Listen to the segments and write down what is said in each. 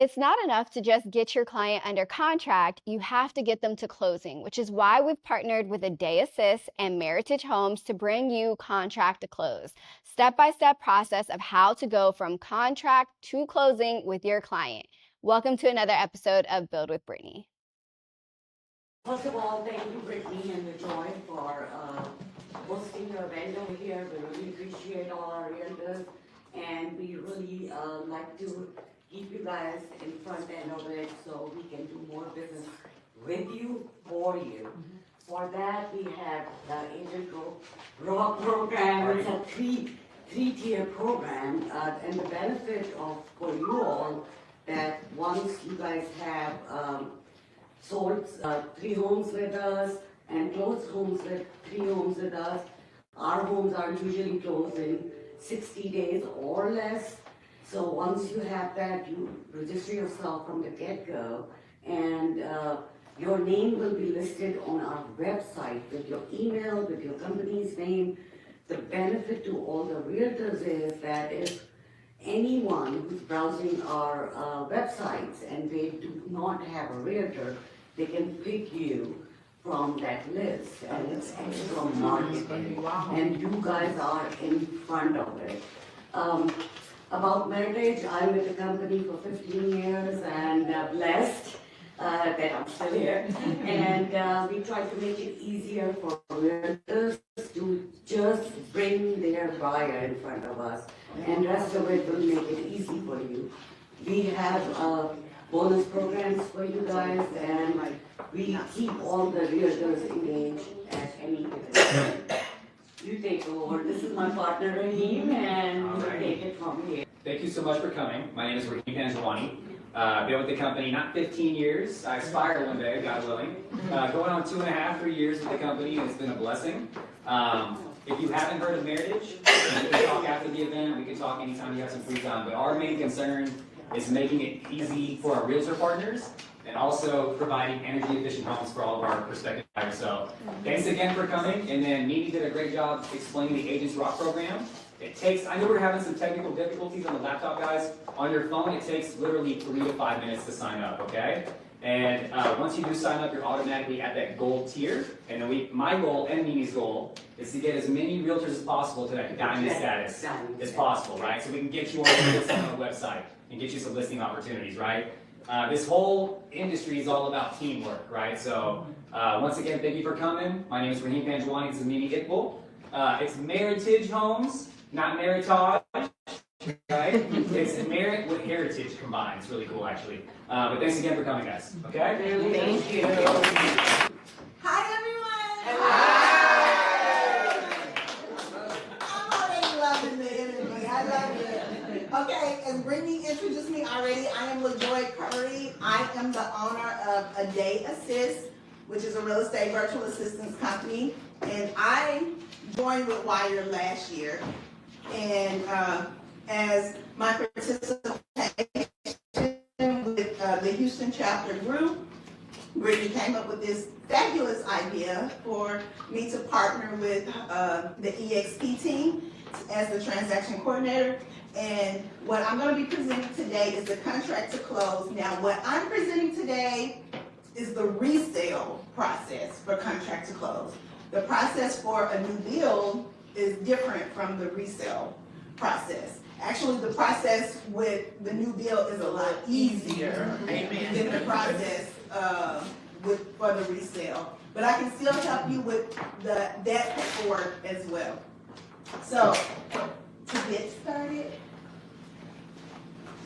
It's not enough to just get your client under contract, you have to get them to closing, which is why we've partnered with Adai Assist and Meritage Homes to bring you contract to close. Step-by-step process of how to go from contract to closing with your client. Welcome to another episode of Build with Brittany. First of all, thank you, Brittany and Joy, for hosting your event over here. We really appreciate all our realtors, and we really like to keep you guys in front end of it so we can do more business with you, for you. For that, we have the Agent Raw program. It's a three-tier program, and the benefit for you all that once you guys have sold 3 homes with us and closed homes with 3 homes with us, our homes are usually closed in 60 days or less. So once you have that, you register yourself from the get-go, and your name will be listed on our website with your email, with your company's name. The benefit to all the realtors is that if anyone who's browsing our websites and they do not have a realtor, they can pick you from that list, and it's extra marketing, and you guys are in front of it. About Meritage, I'm with the company for 15 years and blessed that I'm still here. And we try to make it easier for realtors to just bring their buyer in front of us, and rest of it will make it easy for you. We have bonus programs for you guys, and we keep all the realtors engaged at any given time. You take over. This is my partner Raheem, and we'll take it from here. Thank you so much for coming. My name is Raheem Panjwani. Been with the company not 15 years. I aspire one day, God willing. Going on 2.5, 3 years with the company, and it's been a blessing. If you haven't heard of Meritage, we can talk after the event. We can talk anytime you have some free time. But our main concern is making it easy for our realtor partners, and also providing energy efficient homes for all of our prospective buyers. So thanks again for coming. And then Mimi did a great job explaining the Agents Rock program. It takes, I know we're having some technical difficulties on the laptop, guys. On your phone, it takes literally 3 to 5 minutes to sign up, okay? And once you do sign up, you're automatically at that gold tier. And then my goal and Mimi's goal is to get as many realtors as possible to that diamond status as possible, right? So we can get you on the listing on the website and get you some listing opportunities, right? This whole industry is all about teamwork, right? So once again, thank you for coming. My name is Raheem Panjwani. This is Mimi Iqbal. It's Meritage Homes, not Meritage, right? It's merit with heritage combined. It's really cool, actually. But thanks again for coming, guys. Okay? Thank you. Hi, everyone. Hi. I'm already loving the energy. I love it. Okay, as Brittany introduced me already, I am LaJoy Curry. I am the owner of Adai Assist, which is a real estate virtual assistance company. And I joined with Wire last year. And as my participation with the Houston chapter group, Brittany came up with this fabulous idea for me to partner with the EXP team as the transaction coordinator. And what I'm going to be presenting today is the contract to close. Now, what I'm presenting today is the resale process for contract to close. The process for a new build is different from the resale process. Actually, the process with the new build is a lot easier than the process for the resale. But I can still help you with that paperwork as well. So, to get started,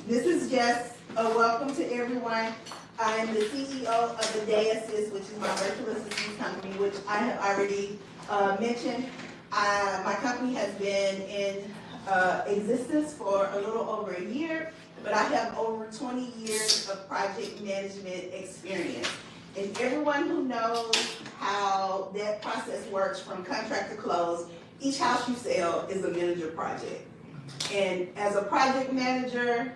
this is just a welcome to everyone. I am the CEO of Adai Assist, which is my virtual assistance company, which I have already mentioned. My company has been in existence for a little over a year, but I have over 20 years of project management experience. And everyone who knows how that process works from contract to close, each house you sell is a manager project. And as a project manager,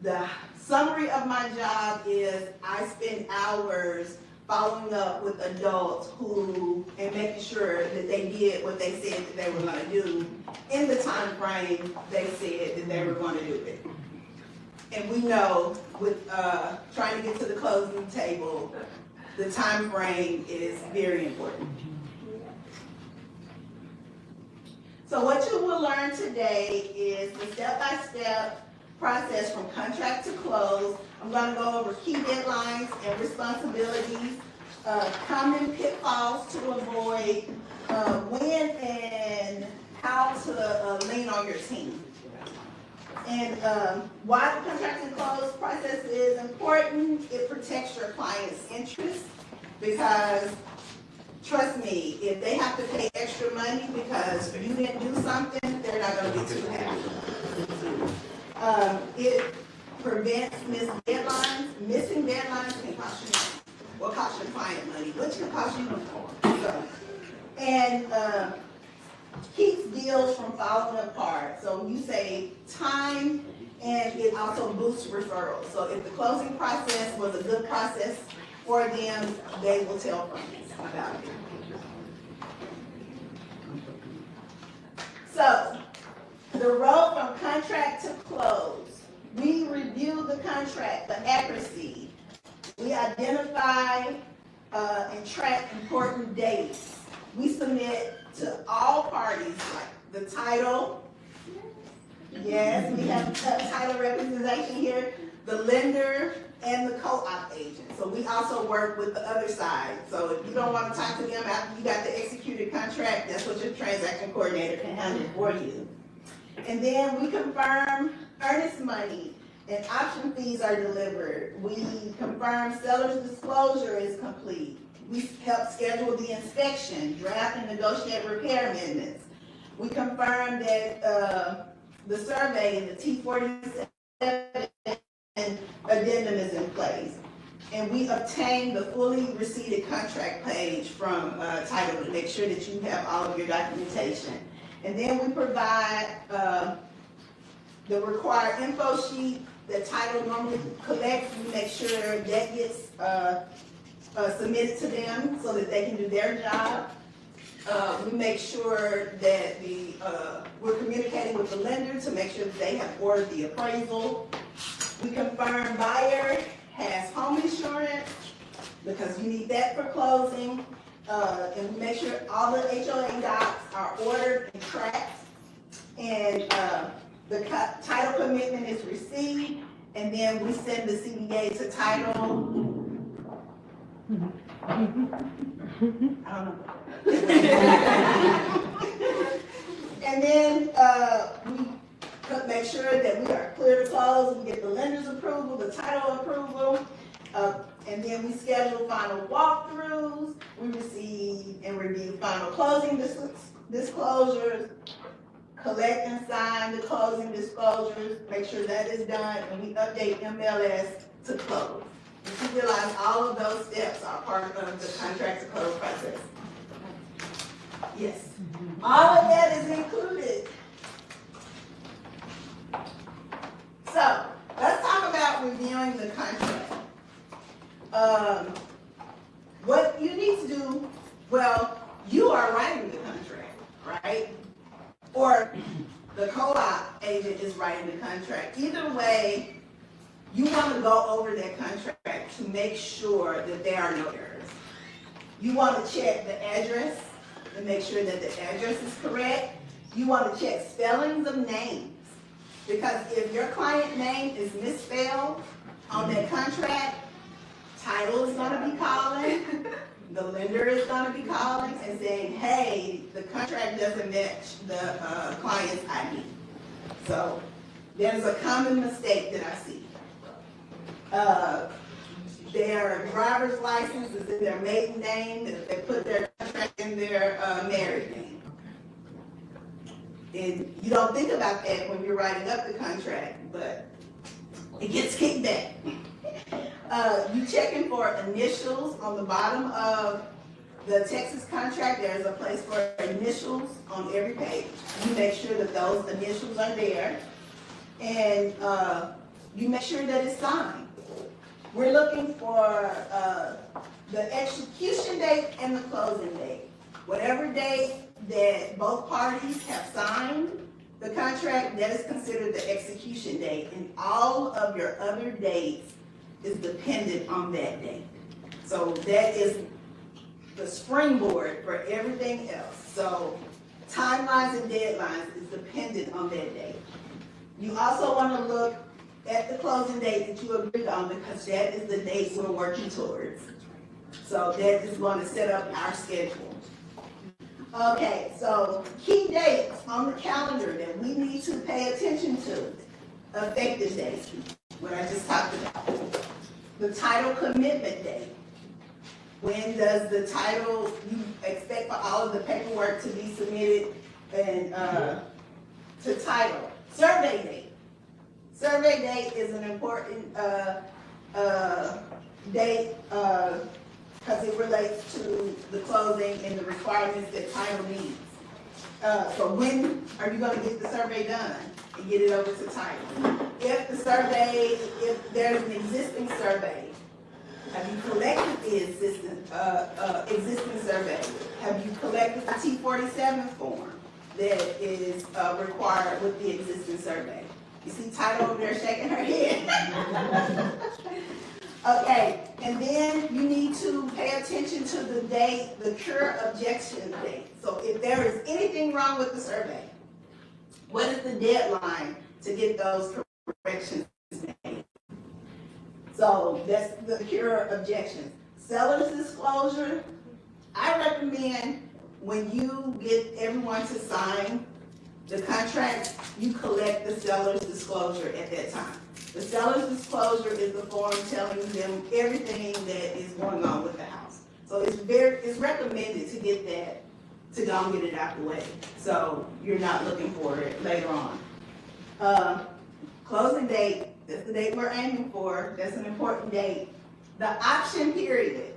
the summary of my job is I spend hours following up with adults and making sure that they did what they said that they were going to do in the time frame they said that they were going to do it. And we know with trying to get to the closing table, the time frame is very important. So what you will learn today is the step-by-step process from contract to close. I'm going to go over key deadlines and responsibilities, common pitfalls to avoid, when and how to lean on your team. And why the contract to close process is important, it protects your client's interest, because trust me, if they have to pay extra money because you didn't do something, they're not going to be too happy. It prevents missed deadlines. Missing deadlines can cost you money. Will cost your client money, which can cost you more. So, and keeps deals from falling apart. So you save time, and it also boosts referrals. So if the closing process was a good process for them, they will tell friends about it. So the road from contract to close. We review the contract, the accuracy. We identify and track important dates. We submit to all parties, like the title. Yes, we have title representation here, the lender, and the co-op agent. So we also work with the other side. So if you don't want to talk to them after you got the executed contract, that's what your transaction coordinator can handle for you. And then we confirm earnest money and option fees are delivered. We confirm seller's disclosure is complete. We help schedule the inspection, draft and negotiate repair amendments. We confirm that the survey and the T47 addendum is in place. And we obtain the fully receipted contract page from title to make sure that you have all of your documentation. And then we provide the required info sheet that title normally collects. We make sure that gets submitted to them so that they can do their job. We make sure that we're communicating with the lender to make sure that they have ordered the appraisal. We confirm buyer has home insurance because you need that for closing. And we make sure all the HOA docs are ordered and tracked. And the title commitment is received. And then we send the CBA to title. I don't know. And then we make sure that we are clear to close. We get the lender's approval, the title approval, and then we schedule final walkthroughs. We receive and review final closing disclosures, collect and sign the closing disclosures, make sure that is done, and we update MLS to close. You realize all of those steps are part of the contract to close process. Yes. All of that is included. So, let's talk about reviewing the contract. What you need to do, well, you are writing the contract, right? Or the co-op agent is writing the contract. Either way, you want to go over that contract to make sure that there are no errors. You want to check the address and make sure that the address is correct. You want to check spellings of names. Because if your client name is misspelled on that contract, title is going to be calling, the lender is going to be calling and saying, hey, the contract doesn't match the client's ID. So there's a common mistake that I see. Their driver's license is in their maiden name, and they put their contract in their married name. And you don't think about that when you're writing up the contract, but it gets kicked back. You checking for initials on the bottom of the Texas contract. There's a place for initials on every page. You make sure that those initials are there, and you make sure that it's signed. We're looking for the execution date and the closing date. Whatever date that both parties have signed, the contract, that is considered the execution date, and all of your other dates is dependent on that date. So that is the springboard for everything else. So timelines and deadlines is dependent on that date. You also want to look at the closing date that you agreed on, because that is the date we're working towards. So that is going to set up our schedule. Okay, so key dates on the calendar that we need to pay attention to. Effective date, what I just talked about. The title commitment date. When does the title, you expect for all of the paperwork to be submitted and to title. Survey date. Survey date is an important date because it relates to the closing and the requirements that title needs. So when are you going to get the survey done and get it over to title? If there's an existing survey, have you collected the existing survey? Have you collected the T47 form that is required with the existing survey? You see title over there shaking her head. Okay, and then you need to pay attention to the date, the cure objection date. So if there is anything wrong with the survey, what is the deadline to get those corrections made? So that's the cure objections. Seller's disclosure, I recommend when you get everyone to sign the contract, you collect the seller's disclosure at that time. The seller's disclosure is the form telling them everything that is going on with the house. So it's recommended to get that, to go and get it out the way, so you're not looking for it later on. Closing date, that's the date we're aiming for. That's an important date. The option period.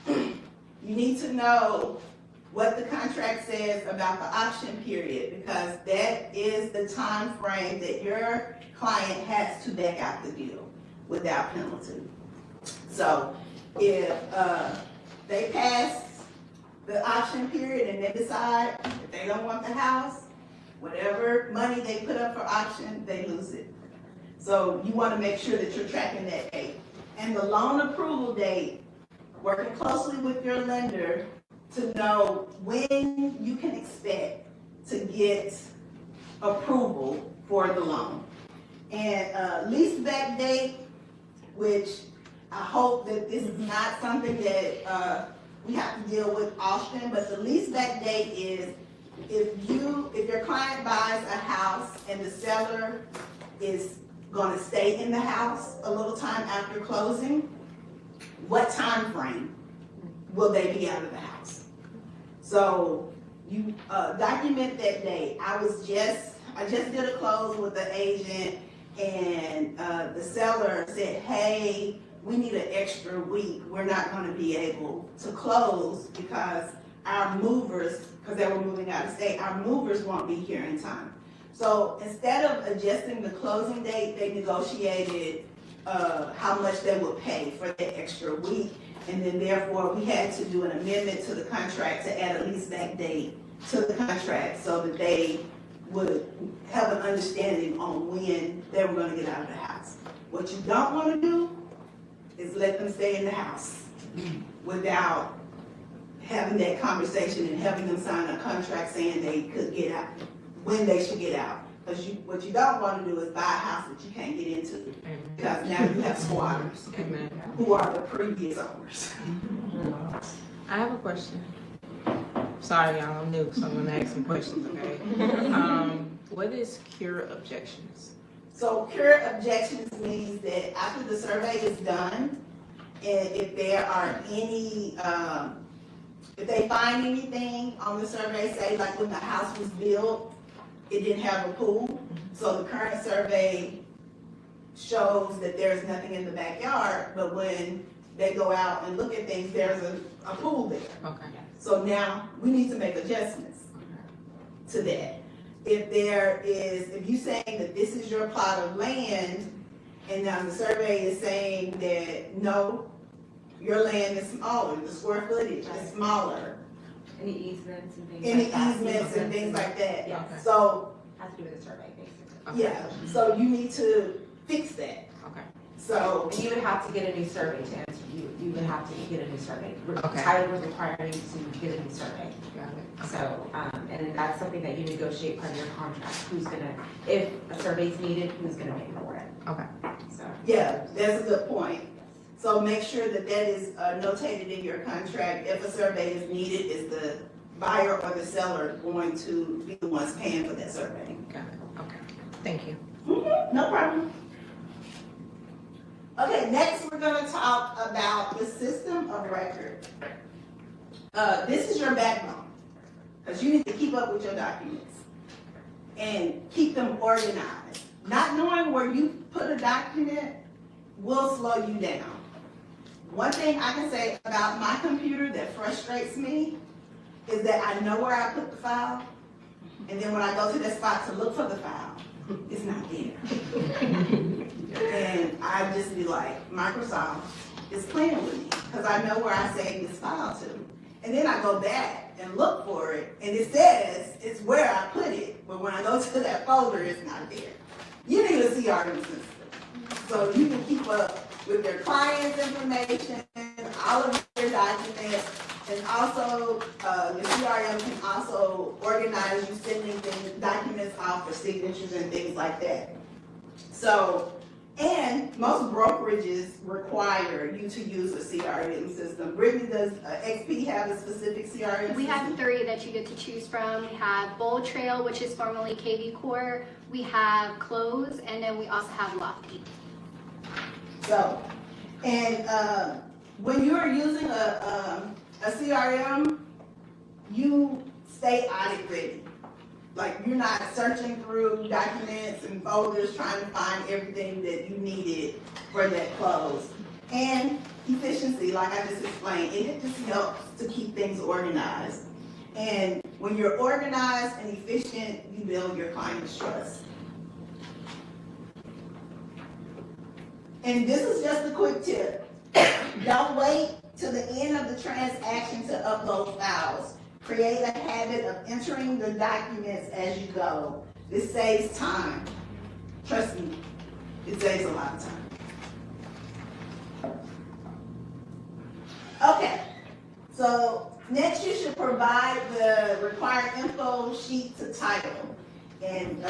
You need to know what the contract says about the option period, because that is the time frame that your client has to back out the deal without penalty. So if they pass the option period and they decide if they don't want the house, whatever money they put up for option, they lose it. So you want to make sure that you're tracking that date. And the loan approval date, working closely with your lender to know when you can expect to get approval for the loan. And lease back date, which I hope that this is not something that we have to deal with often, but the lease back date is if your client buys a house and the seller is going to stay in the house a little time after closing, what time frame will they be out of the house? So you document that date. I just did a close with the agent, and the seller said, hey, we need an extra week. We're not going to be able to close because our movers, because they were moving out of state, our movers won't be here in time. So instead of adjusting the closing date, they negotiated how much they would pay for that extra week. And then therefore, we had to do an amendment to the contract to add a lease back date to the contract so that they would have an understanding on when they were going to get out of the house. What you don't want to do is let them stay in the house without having that conversation and having them sign a contract saying they could get out, when they should get out. Because what you don't want to do is buy a house that you can't get into, because now you have squatters who are the previous owners. I have a question. Sorry, y'all, I'm new, so I'm gonna ask some questions, okay? What is cure objections? So cure objections means that after the survey is done, and if there are any, if they find anything on the survey, say like when the house was built, it didn't have a pool, so the current survey shows that there's nothing in the backyard, but when they go out and look at things, there's a pool there. Okay. So now we need to make adjustments to that. If you saying that this is your plot of land, and now the survey is saying that no, your land is smaller, the square footage is smaller. Any easements and things Any like that. easements and things like that. Yes. So has to do with the survey, basically. Yeah, so you need to fix that. Okay. So, And you would have to get a new survey to answer, you would have to get a new survey. Okay. Tyler was requiring you to get a new survey. Got it. So, and that's something that you negotiate part of your contract, who's gonna, if a survey's needed, who's gonna pay for it, Okay. so. yeah, that's a good point. So make sure that that is notated in your contract. If a survey is needed, is the buyer or the seller going to be the ones paying for that survey? Got it. Okay. Thank you. No problem. Okay, next we're gonna talk about the system of record. This is your backbone, because you need to keep up with your documents and keep them organized. Not knowing where you put a document will slow you down. One thing I can say about my computer that frustrates me is that I know where I put the file, and then when I go to that spot to look for the file, it's not there. And I just be like, Microsoft is playing with me, because I know where I saved this file to. And then I go back and look for it, and it says it's where I put it, but when I go to that folder, it's not there. You need a CRM system, so you can keep up with your client's information, all of your documents, and also, the CRM can also organize you sending documents off for signatures and things like that. So, and most brokerages require you to use a CRM system. Brittany, does XP have a specific CRM system? We have 3 that you get to choose from. We have Bold Trail, which is formerly KV Core. We have Close, and then we also have Lofty. So, and when you're using a CRM, you stay audit ready. Like, you're not searching through documents and folders trying to find everything that you needed for that close. And efficiency, like I just explained, it just helps to keep things organized. And when you're organized and efficient, you build your client's trust. And this is just a quick tip. Don't wait till the end of the transaction to upload files. Create a habit of entering the documents as you go. This saves time. Trust me, it saves a lot of time. Okay, so next you should provide the required info sheet to title. And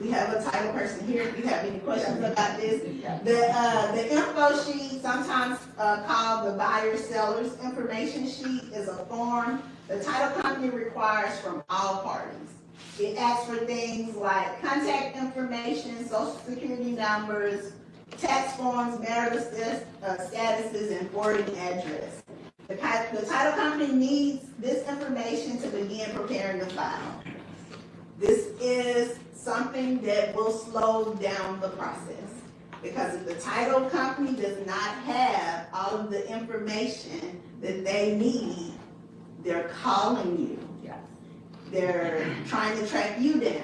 we have a title person here. If you have any questions about this, the info sheet, sometimes called the buyer-seller's information sheet, is a form the title company requires from all parties. It asks for things like contact information, social security numbers, tax forms, marital statuses, and forwarding address. The title company needs this information to begin preparing the file. This is something that will slow down the process, because if the title company does not have all of the information that they need, they're calling you. Yes. They're trying to track you down.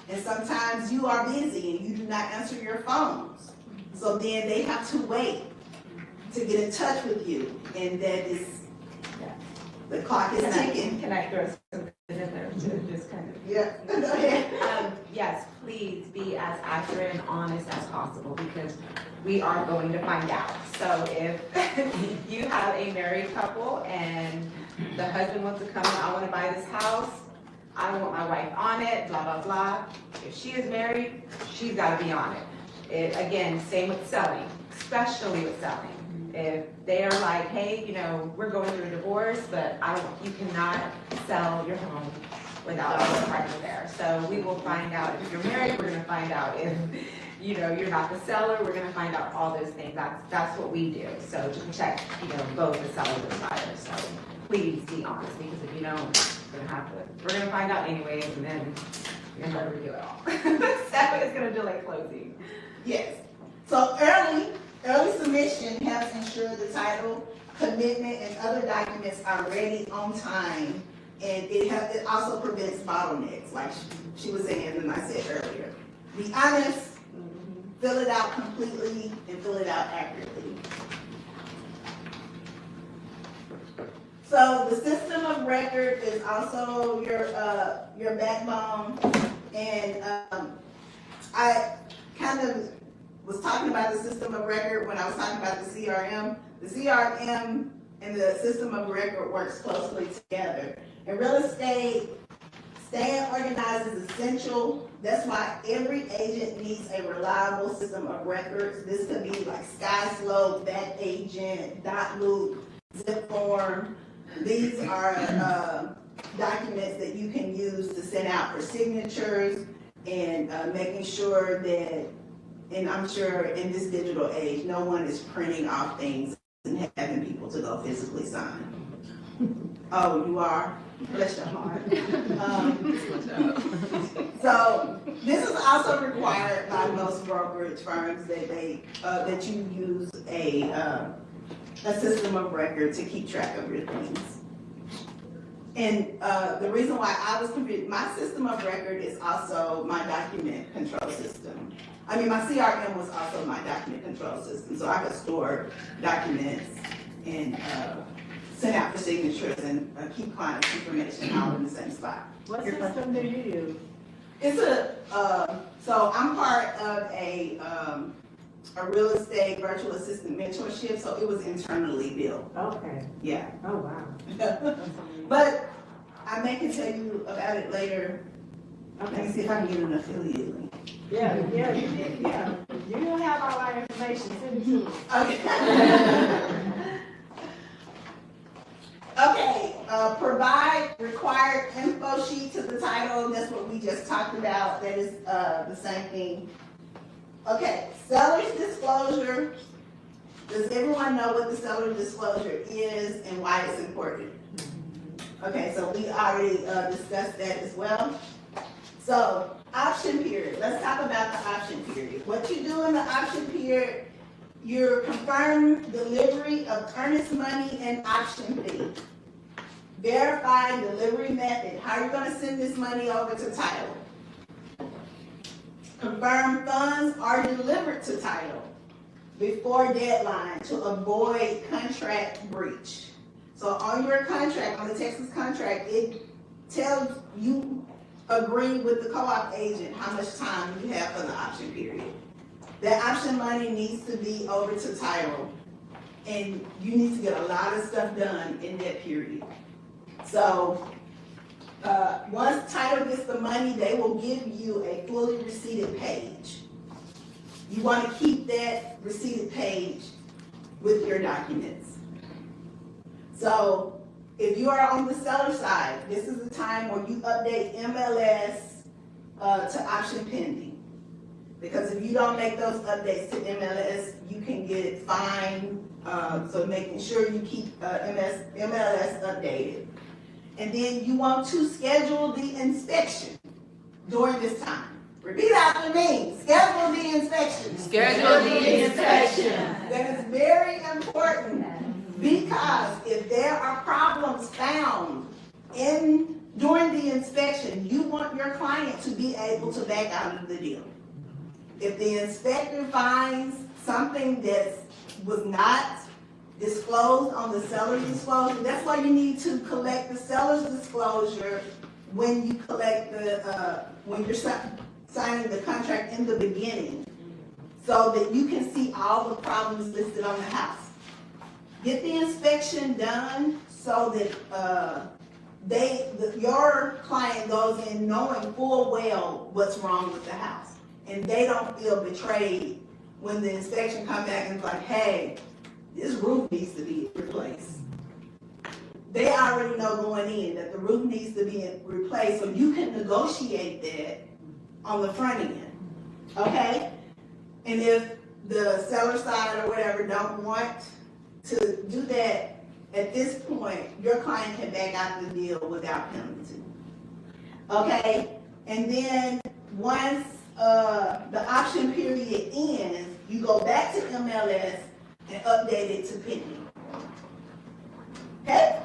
And sometimes you are busy and you do not answer your phones. So then they have to wait to get in touch with you. And that is, the clock is ticking. Can I throw something in there to just kind of? Yeah, go ahead. Yes, please be as accurate and honest as possible, because we are going to find out. So if you have a married couple and the husband wants to come in, I want to buy this house, I want my wife on it, blah, blah, blah. If she is married, she's got to be on it. Again, same with selling, especially with selling. If they are like, hey, you know, we're going through a divorce, but you cannot sell your home without a partner there. So we will find out if you're married. We're going to find out if, you know, you're not the seller. We're going to find out all those things. That's what we do. So to protect, you know, both the seller and the buyer. So please be honest, because if you don't, we're going to find out anyways, and then you're going to redo it all. So it's going to delay closing. Yes. So early submission helps ensure the title, commitment, and other documents are ready on time. And it also prevents bottlenecks, like she was saying and I said earlier. Be honest, fill it out completely, and fill it out accurately. So the system of record is also your backbone. And, I kind of was talking about the system of record when I was talking about the CRM. The CRM and the system of record works closely together. In real estate, staying organized is essential. That's why every agent needs a reliable system of records. This could be like SkySlope, Back Agent, Dot Loop, Zip Form. These are documents that you can use to send out for signatures and making sure that, and I'm sure in this digital age, no one is printing off things and having people to go physically sign. Oh, you are? Bless your heart. So this is also required by most brokerage firms that that you use a system of record to keep track of your things. And the reason why I was confused, my system of record is also my document control system. I mean, my CRM was also my document control system, so I could store documents and send out for signatures and keep clients' information all in the same spot. What system do you use? It's so I'm part of a real estate virtual assistant mentorship, so it was internally built. Okay. Yeah. Oh, wow. But I may can tell you about it later. Let me see if I can get an affiliate link. Yeah, you did, yeah. You don't have all our information, send it to us. Okay. Okay, provide required info sheet to the title. That's what we just talked about. That is the same thing. Okay, seller's disclosure. Does everyone know what the seller's disclosure is and why it's important? Okay, so we already discussed that as well. So, option period. Let's talk about the option period. What you do in the option period, you confirm delivery of earnest money and option fee. Verify delivery method. How are you going to send this money over to title? Confirm funds are delivered to title before deadline to avoid contract breach. So on your contract, on the Texas contract, it tells you agree with the co-op agent how much time you have for the option period. That option money needs to be over to title, and you need to get a lot of stuff done in that period. So once title gets the money, they will give you a fully receipted page. You want to keep that receipted page with your documents. So if you are on the seller side, this is the time where you update MLS to option pending. Because if you don't make those updates to MLS, you can get fined. So making sure you keep MLS updated. And then you want to schedule the inspection during this time. Repeat after me. Schedule the inspection. Schedule the inspection. That is very important because if there are problems found during the inspection, you want your client to be able to back out of the deal. If the inspector finds something that was not disclosed on the seller's disclosure, that's why you need to collect the seller's disclosure when you collect when you're signing the contract in the beginning, so that you can see all the problems listed on the house. Get the inspection done so that your client goes in knowing full well what's wrong with the house, and they don't feel betrayed when the inspection comes back and it's like, hey, this roof needs to be replaced. They already know going in that the roof needs to be replaced, so you can negotiate that on the front end, okay? And if the seller side or whatever don't want to do that, at this point, your client can back out the deal without penalty, okay? And then once the option period ends, you go back to MLS and update it to pending. Okay?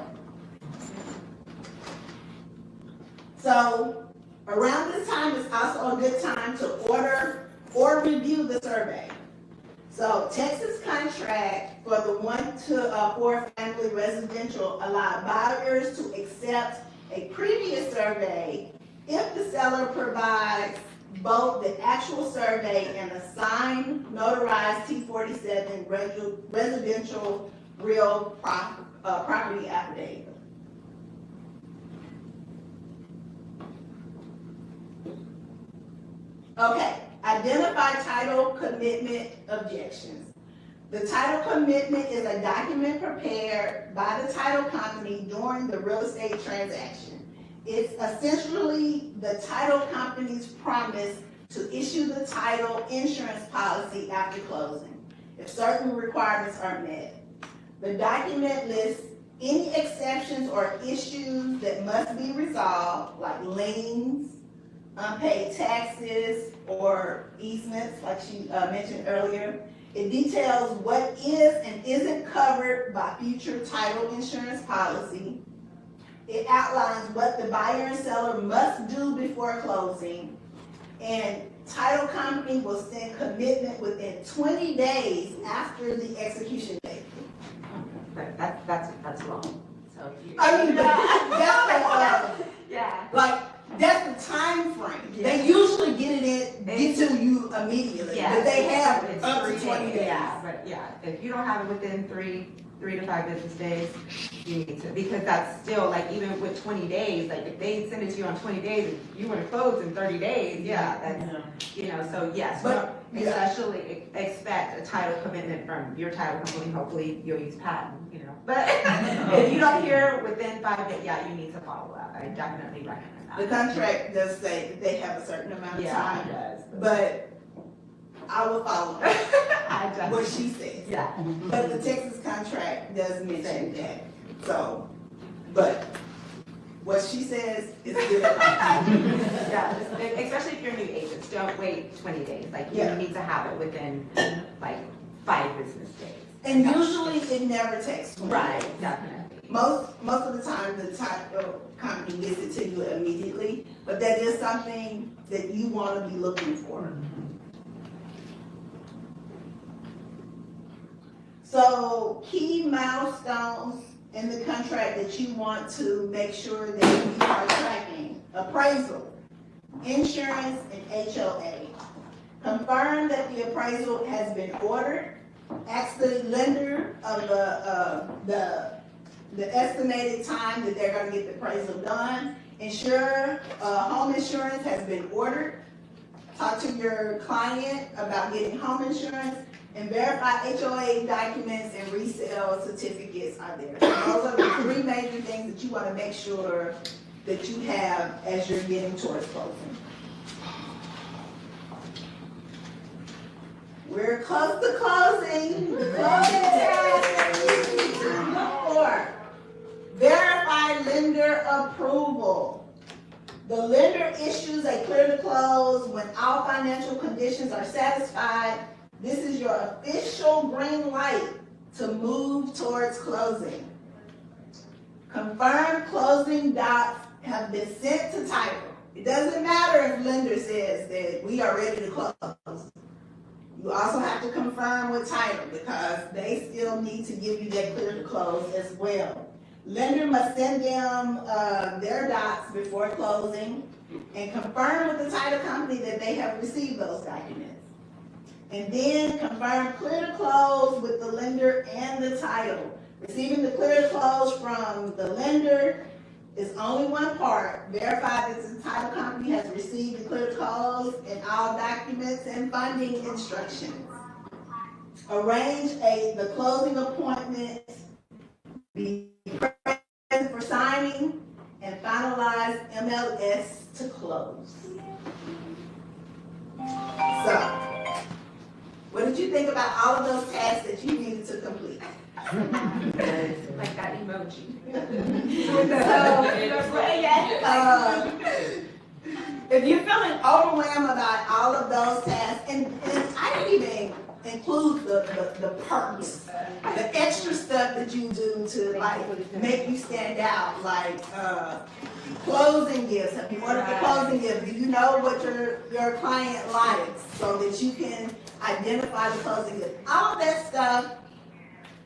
So around this time is also a good time to order or review the survey. So Texas contract for the 1 to 4 family residential allow buyers to accept a previous survey if the seller provides both the actual survey and a signed notarized T-47 residential real property affidavit. Okay, identify title commitment objections. The title commitment is a document prepared by the title company during the real estate transaction. It's essentially the title company's promise to issue the title insurance policy after closing, if certain requirements are met. The document lists any exceptions or issues that must be resolved, like liens, unpaid taxes, or easements, like she mentioned earlier. It details what is and isn't covered by future title insurance policy. It outlines what the buyer and seller must do before closing. And title company will send commitment within 20 days after the execution date. But that's long. So if you. I mean, that's the, Yeah. like, that's the time frame. Yeah. They usually get to you immediately, Yeah. but they have It's up to 3 20 days. Yeah, but yeah, if you don't have it within three to 5 business days, you need to, because that's still, like, even with 20 days, like, if they send it to you on 20 days, and you want to close in 30 days, yeah, that's, you know, so yes, But, yeah. especially expect a title commitment from your title company, hopefully you'll use patent, you know, but if you don't hear within 5 days, yeah, you need to follow up, I definitely recommend that. The contract does say that they have a certain amount of Yeah, time, it does. but I will follow I what definitely, she says. yeah. But the Texas contract does mention that, so, but what she says is good. Yeah, especially if you're new agents, don't wait 20 days, like, you Yeah. need to have it within, like, 5 business days. And usually it never takes 20 days. Definitely. Most of the time, the title company gets it to you immediately, but that is something that you want to be looking for. So key milestones in the contract that you want to make sure that you are tracking: appraisal, insurance, and HOA. Confirm that the appraisal has been ordered. Ask the lender of the estimated time that they're gonna get the appraisal done. Ensure home insurance has been ordered. Talk to your client about getting home insurance, and verify HOA documents and resale certificates are there. Those are the 3 major things that you wanna make sure that you have as you're getting towards closing. We're close to closing. The closing task you need to look for. Verify lender approval. The lender issues a clear to close when all financial conditions are satisfied. This is your official green light to move towards closing. Confirm closing docs have been sent to title. It doesn't matter if lender says that we are ready to close. You also have to confirm with title because they still need to give you that clear to close as well. Lender must send them their docs before closing and confirm with the title company that they have received those documents. And then confirm clear to close with the lender and the title. Receiving the clear to close from the lender is only one part. Verify that the title company has received the clear to close and all documents and funding instructions. Arrange the closing appointment. Be present for signing and finalize MLS to close. So, what did you think about all of those tasks that you needed to complete? Like that emoji. If you're feeling overwhelmed about all of those tasks, and I didn't even include the perks, the extra stuff that you do to like make you stand out, like closing gifts. Have you ordered the closing gift? Do you know what your client likes so that you can identify the closing good. All that stuff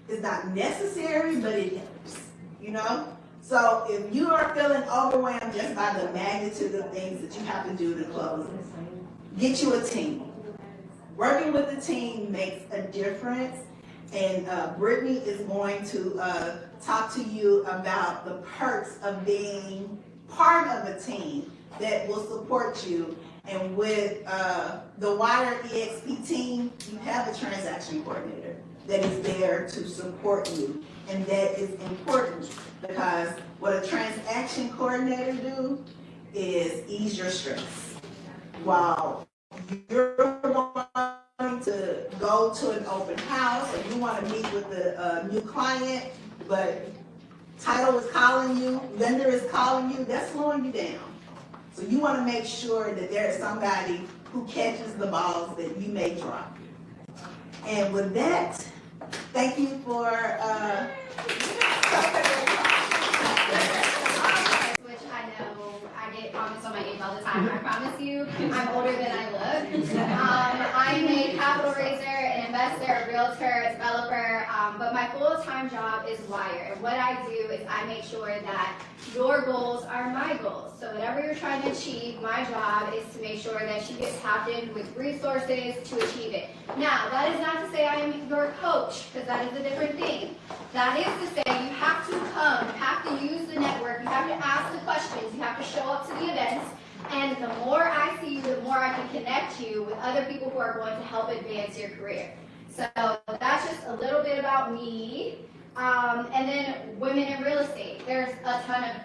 is not necessary, but it helps, you know? So if you are feeling overwhelmed just by the magnitude of things that you have to do to close, get you a team. Working with a team makes a difference. And Brittany is going to talk to you about the perks of being part of a team that will support you. And with the Wire EXP team, you have a transaction coordinator that is there to support you. And that is important because what a transaction coordinator do is ease your stress. While you're wanting to go to an open house or you want to meet with a new client, but title is calling you, lender is calling you, that's slowing you down. So you want to make sure that there is somebody who catches the balls that you may drop. And with that, thank you for Which I know I get comments on my age all the time. I promise you, I'm older than I look. I'm a capital raiser, an investor, a realtor, a developer, but my full-time job is Wire. And what I do is I make sure that your goals are my goals. So whatever you're trying to achieve, my job is to make sure that you get tapped in with resources to achieve it. Now, that is not to say I am your coach, because that is a different thing. That is to say you have to come, you have to use the network, you have to ask the questions, you have to show up to the events, and the more I see you, the more I can connect you with other people who are going to help advance your career. So that's just a little bit about me. And then women in real estate. There's a ton of,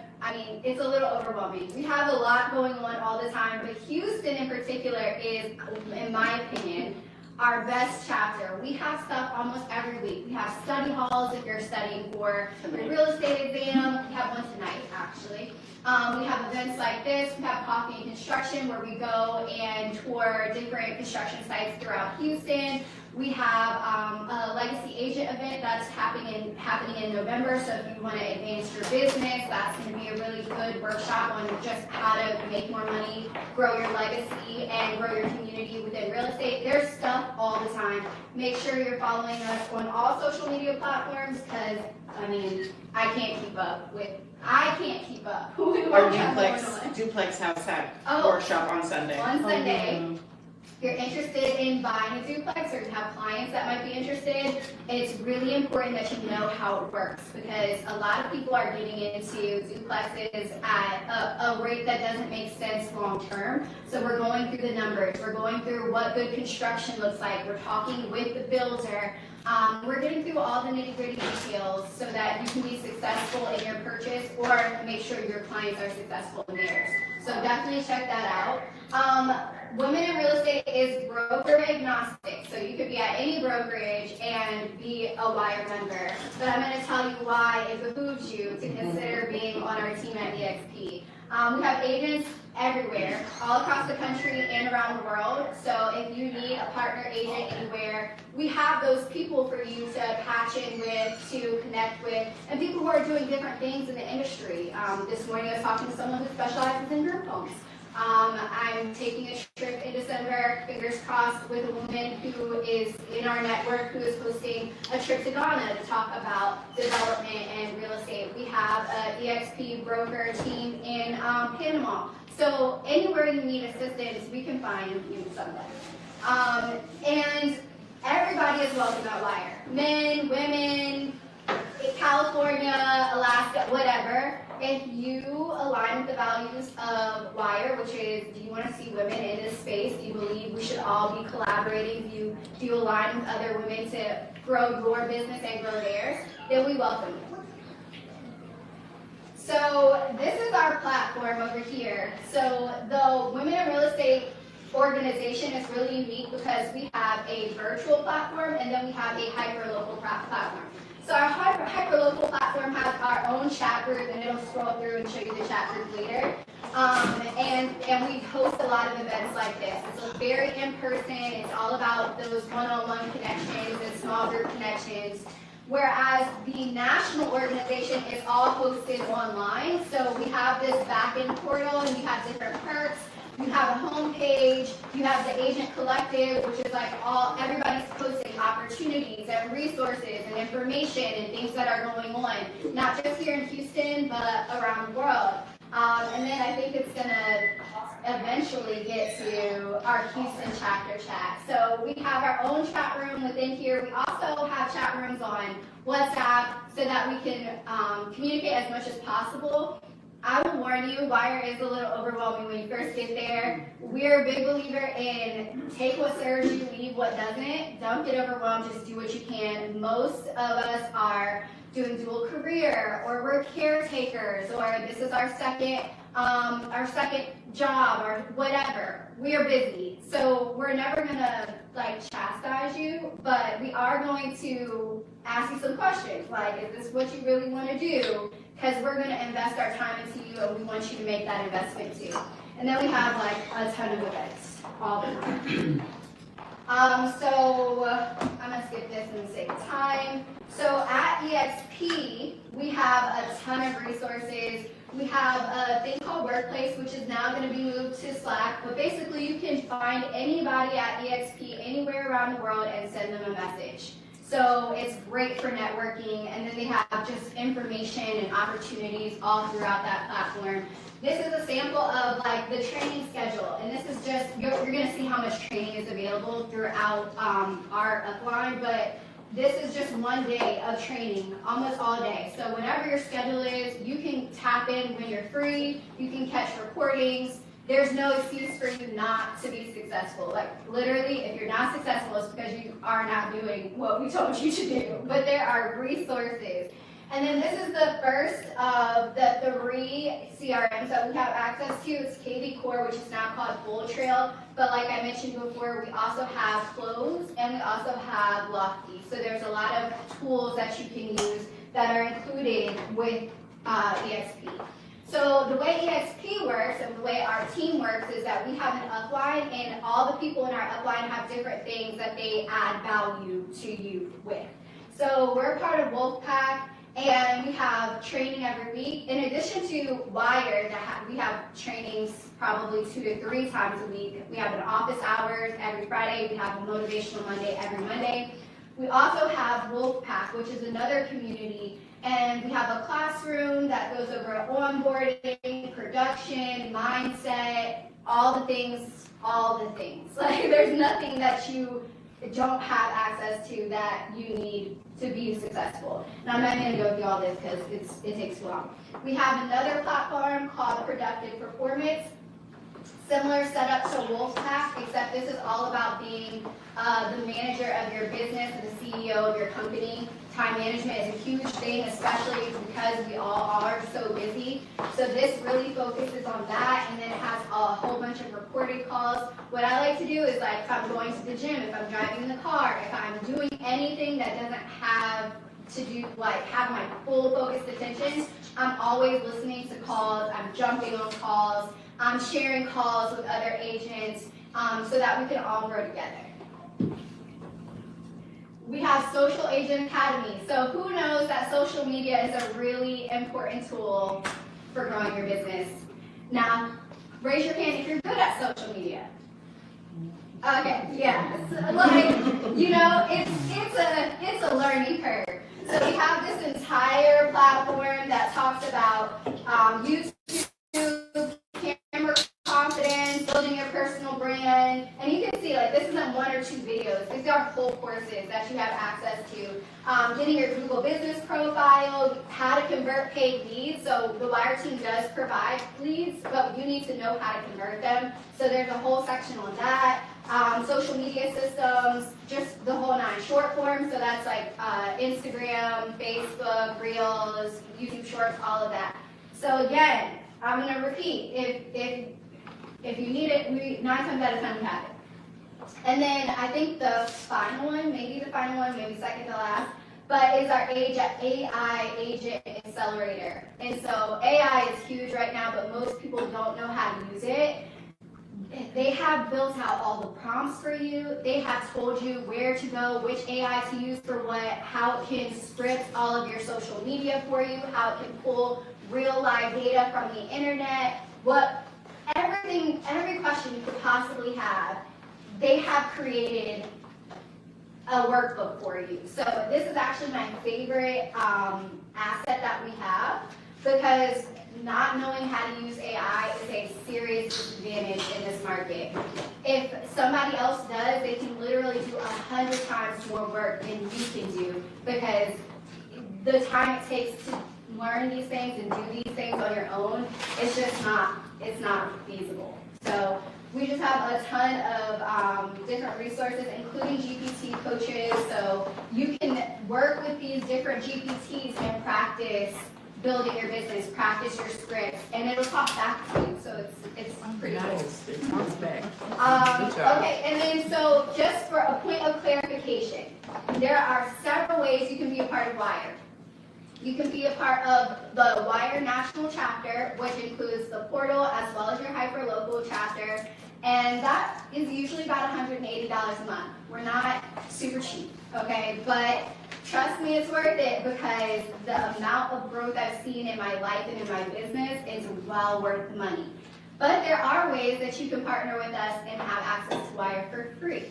it's a little overwhelming. We have a lot going on all the time, but Houston in particular is, in my opinion, our best chapter. We have stuff almost every week. We have study halls if you're studying for your real estate exam. We have one tonight, actually. We have events like this. We have Coffee and Construction where we go and tour different construction sites throughout Houston. We have a legacy agent event that's happening in November. So if you want to advance your business, that's going to be a really good workshop on just how to make more money, grow your legacy, and grow your community within real estate. There's stuff all the time. Make sure you're following us on all social media platforms because, I can't keep up with Our duplex house had workshop on Sunday. On Sunday. If you're interested in buying a duplex or you have clients that might be interested, it's really important that you know how it works because a lot of people are getting into duplexes at a rate that doesn't make sense long term. So we're going through the numbers. We're going through what good construction looks like. We're talking with the builder. We're getting through all the nitty-gritty details so that you can be successful in your purchase or make sure your clients are successful in theirs. So definitely check that out. Women in real estate is broker agnostic, so you could be at any brokerage and be a Wire member. But I'm going to tell you why it behooves you to consider being on our team at EXP. We have agents everywhere, all across the country and around the world. So if you need a partner agent anywhere, we have those people for you to patch in with, to connect with, and people who are doing different things in the industry. This morning I was talking to someone who specializes in group homes. I'm taking a trip in December, fingers crossed, with a woman who is in our network who is hosting a trip to Ghana to talk about development and real estate. We have an EXP broker team in Panama. So anywhere you need assistance, we can find you somebody. And everybody is welcome at Wire. Men, women, California, Alaska, whatever. If you align with the values of Wire, which is, do you want to see women in this space? Do you believe we should all be collaborating? Do you align with other women to grow your business and grow theirs? Then we welcome you. So this is our platform over here. So the Women in Real Estate organization is really unique because we have a virtual platform and then we have a hyper-local platform. So our hyper-local platform has our own chat group, and it'll scroll through and show you the chat group later. And we host a lot of events like this. It's very in-person. It's all about those one-on-one connections and small group connections. Whereas the national organization is all hosted online. So we have this back-end portal, and we have different perks. You have a homepage, you have the agent collective, which is like everybody's posting opportunities and resources and information and things that are going on, not just here in Houston, but around the world. And then I think it's gonna eventually get to our Houston chapter chat. So we have our own chat room within here. We also have chat rooms on WhatsApp so that we can communicate as much as possible. I will warn you, Wire is a little overwhelming when you first get there. We're a big believer in take what serves you, leave what doesn't. Don't get overwhelmed, just do what you can. Most of us are doing dual career, or we're caretakers, or this is our second job, or whatever. We are busy, so we're never gonna chastise you, but we are going to ask you some questions, like, is this what you really want to do? Because we're going to invest our time into you, and we want you to make that investment too. And then we have a ton of events all the time. So I'm going to skip this in the sake of time. So at EXP, we have a ton of resources. We have a thing called Workplace, which is now going to be moved to Slack. But basically, you can find anybody at EXP anywhere around the world and send them a message. So it's great for networking, and then they have just information and opportunities all throughout that platform. This is a sample of the training schedule, and this is just, you're going to see how much training is available throughout our upline, but this is just one day of training, almost all day. So whatever your schedule is, you can tap in when you're free, you can catch recordings. There's no excuse for you not to be successful. Literally, if you're not successful, it's because you are not doing what we told you to do. But there are resources. And then this is the first of the 3 CRMs that we have access to. It's KV Core, which is now called Bull Trail. But like I mentioned before, we also have Close, and we also have Lofty. So there's a lot of tools that you can use that are included with EXP. So the way EXP works and the way our team works is that we have an upline, and all the people in our upline have different things that they add value to you with. So we're part of Wolfpack, and we have training every week. In addition to Wire, we have trainings probably 2 to 3 times a week. We have an office hours every Friday. We have a motivational Monday every Monday. We also have Wolfpack, which is another community. And we have a classroom that goes over onboarding, production, mindset, all the things. There's nothing that you don't have access to that you need to be successful. And I'm not going to go through all this because it takes too long. We have another platform called Productive Performance. Similar setup to Wolfpack, except this is all about being the manager of your business and the CEO of your company. Time management is a huge thing, especially because we all are so busy. So this really focuses on that, and then it has a whole bunch of recorded calls. What I like to do is, if I'm going to the gym, if I'm driving in the car, if I'm doing anything that doesn't have to do, have my full focused attention, I'm always listening to calls, I'm jumping on calls, I'm sharing calls with other agents so that we can all grow together. We have Social Agent Academy. So who knows that social media is a really important tool for growing your business? Now, raise your hand if you're good at social media. Okay, yeah. It's a learning curve. So we have this entire platform that talks about YouTube, camera confidence, building your personal brand, and you can see this isn't 1 or 2 videos. These are whole courses that you have access to. Getting your Google business profile, how to convert paid leads. So the Wire team does provide leads, but you need to know how to convert them. So there's a whole section on that. Social media systems, just the whole 9. Short form, so that's Instagram, Facebook, Reels, YouTube Shorts, all of that. So again, I'm going to repeat, if you need it, 9 times out of 10 we have it. And then I think the final one, maybe second to last, but is our AI Agent Accelerator. And so AI is huge right now, but most people don't know how to use it. They have built out all the prompts for you. They have told you where to go, which AI to use for what, how it can script all of your social media for you, how it can pull real live data from the internet, what every question you could possibly have, they have created a workbook for you. So this is actually my favorite asset that we have, because not knowing how to use AI is a serious disadvantage in this market. If somebody else does, they can literally do 100 times more work than you can do, because the time it takes to learn these things and do these things on your own, it's just not feasible. So we just have a ton of different resources, including GPT coaches, so you can work with these different GPTs and practice building your business, practice your scripts, and it'll talk back to you, so it's pretty cool. Nice, it talks back. Good job. Okay, and then so just for a point of clarification, there are several ways you can be a part of WIRE. You can be a part of the WIRE National Chapter, which includes the portal as well as your hyperlocal chapter, and that is usually about $180 a month. We're not super cheap, okay? But trust me, it's worth it, because the amount of growth I've seen in my life and in my business is well worth the money. But there are ways that you can partner with us and have access to WIRE for free.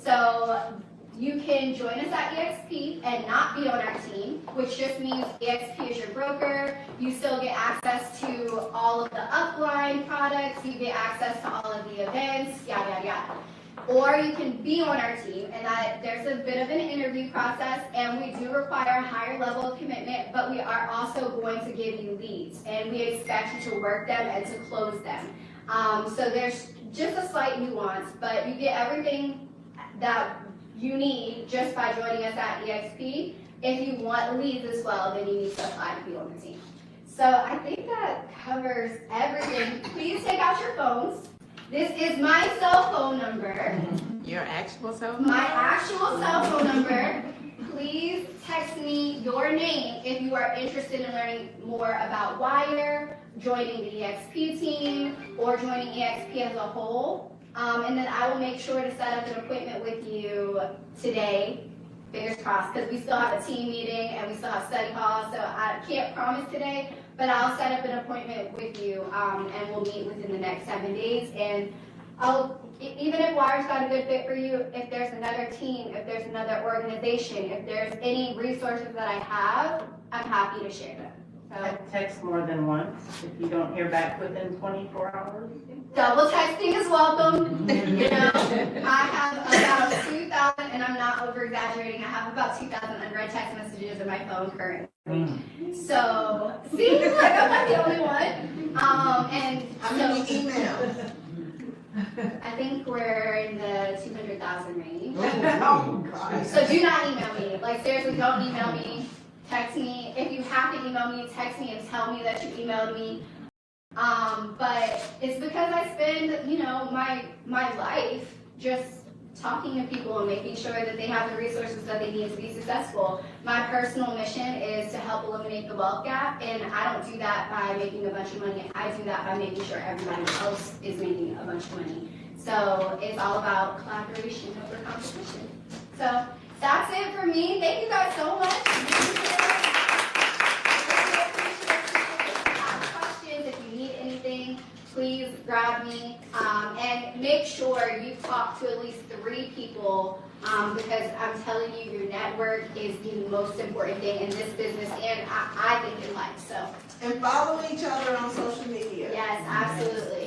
So you can join us at EXP and not be on our team, which just means EXP is your broker. You still get access to all of the upline products. You get access to all of the events, yada, yada, yada. Or you can be on our team, and that there's a bit of an interview process, and we do require a higher level of commitment, but we are also going to give you leads, and we expect you to work them and to close them. So there's just a slight nuance, but you get everything that you need just by joining us at EXP. If you want leads as well, then you need to apply to be on the team. So I think that covers everything. Please take out your phones. This is my cell phone number. Your actual cell phone? My actual cell phone number. Please text me your name if you are interested in learning more about WIRE, joining the EXP team, or joining EXP as a whole. And then I will make sure to set up an appointment with you today, fingers crossed, because we still have a team meeting and we still have study calls, so I can't promise today, but I'll set up an appointment with you, and we'll meet within the next 7 days. And even if WIRE's got a good fit for you, if there's another team, if there's another organization, if there's any resources that I have, I'm happy to share them. So, Text more than once if you don't hear back within 24 hours. double texting is welcome. You know, I have about 2,000, and I'm not over exaggerating, I have about 2,000 unread text messages in my phone currently. So, see, look, I'm not the only one. And How many so, emails? I think we're in the 200,000 range. Oh, God. So do not email me. Like, seriously, don't email me. Text me. If you have to email me, text me and tell me that you emailed me. But it's because I spend, you know, my life just talking to people and making sure that they have the resources that they need to be successful. My personal mission is to help eliminate the wealth gap, and I don't do that by making a bunch of money. I do that by making sure everybody else is making a bunch of money. So it's all about collaboration over competition. So that's it for me. Thank you guys so much. If you need anything, please grab me, and make sure you talk to at least 3 people, because I'm telling you, your network is the most important thing in this business, and I think in life. So And follow each other on social media. yes, absolutely.